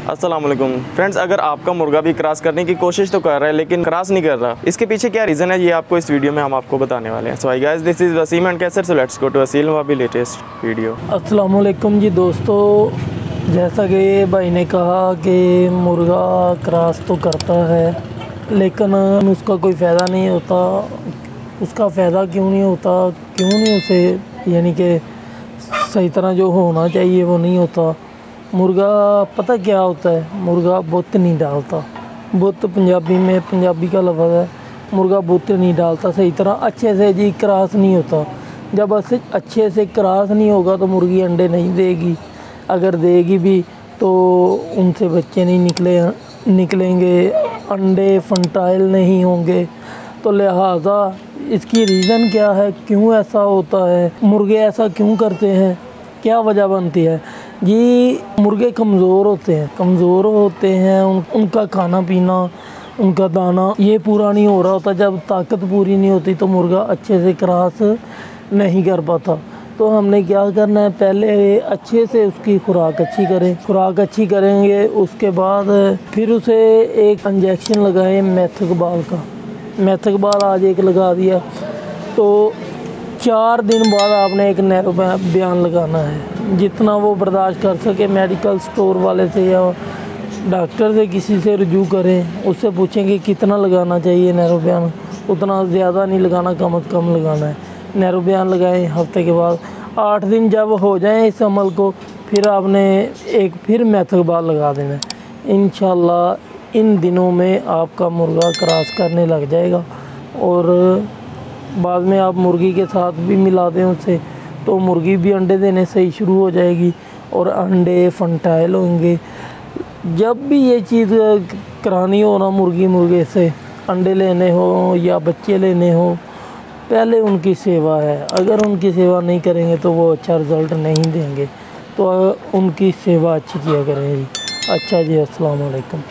अस्सलाम वालेकुम फ्रेंड्स, अगर आपका मुर्गा भी क्रॉस करने की कोशिश तो कर रहा है लेकिन क्रॉस नहीं कर रहा, इसके पीछे क्या रीज़न है ये आपको इस वीडियो में हम आपको बताने वाले हैं। So hi guys, this is Waseem and Kaiser. So let's go to वसील वाबी लेटेस्ट वीडियो। अस्सलाम वालेकुम जी दोस्तों, जैसा कि भाई ने कहा कि मुर्गा क्रॉस तो करता है लेकिन उसका कोई फ़ायदा नहीं होता। उसका फ़ायदा क्यों नहीं होता, क्यों नहीं उसे यानी कि सही तरह जो होना चाहिए वो नहीं होता। मुर्गा पता क्या होता है, मुर्गा बुत नहीं डालता। बुत पंजाबी में पंजाबी का लफ्ज़ है, मुर्गा बुत नहीं डालता सही तरह अच्छे से जी, क्रॉस नहीं होता। जब अच्छे से क्रॉस नहीं होगा तो मुर्गी अंडे नहीं देगी, अगर देगी भी तो उनसे बच्चे नहीं निकलेंगे, अंडे फर्टाइल नहीं होंगे। तो लिहाजा इसकी रीज़न क्या है, क्यों ऐसा होता है, मुर्गे ऐसा क्यों करते हैं, क्या वजह बनती है जी। मुर्गे कमज़ोर होते हैं, उनका खाना पीना, उनका दाना ये पूरा नहीं हो रहा होता। जब ताकत पूरी नहीं होती तो मुर्गा अच्छे से क्रॉस नहीं कर पाता। तो हमने क्या करना है, पहले अच्छे से उसकी खुराक अच्छी करेंगे। उसके बाद फिर उसे एक इंजेक्शन लगाएं मेथकबाल का। मेथकबाल आज एक लगा दिया तो 4 दिन बाद आपने एक नैरो बयान लगाना है, जितना वो बर्दाश्त कर सके। मेडिकल स्टोर वाले से या डॉक्टर से किसी से रुजू करें, उससे पूछें कि कितना लगाना चाहिए नैरो बयान। उतना ज़्यादा नहीं लगाना, कम से कम लगाना है। नैरो बयान लगाएं, हफ्ते के बाद 8 दिन जब हो जाए इस अमल को, फिर आपने एक फिर मेथकबाल लगा देना है। इंशाल्लाह इन दिनों में आपका मुर्गा क्रॉस करने लग जाएगा और बाद में आप मुर्गी के साथ भी मिला दें उसे, तो मुर्गी भी अंडे देने सही शुरू हो जाएगी और अंडे फर्टाइल होंगे। जब भी ये चीज़ करानी हो ना, मुर्गे से अंडे लेने हो या बच्चे लेने हो, पहले उनकी सेवा है। अगर उनकी सेवा नहीं करेंगे तो वो अच्छा रिज़ल्ट नहीं देंगे। तो उनकी सेवा अच्छी किया करें जी। अच्छा जी, अस्सलाम वालेकुम।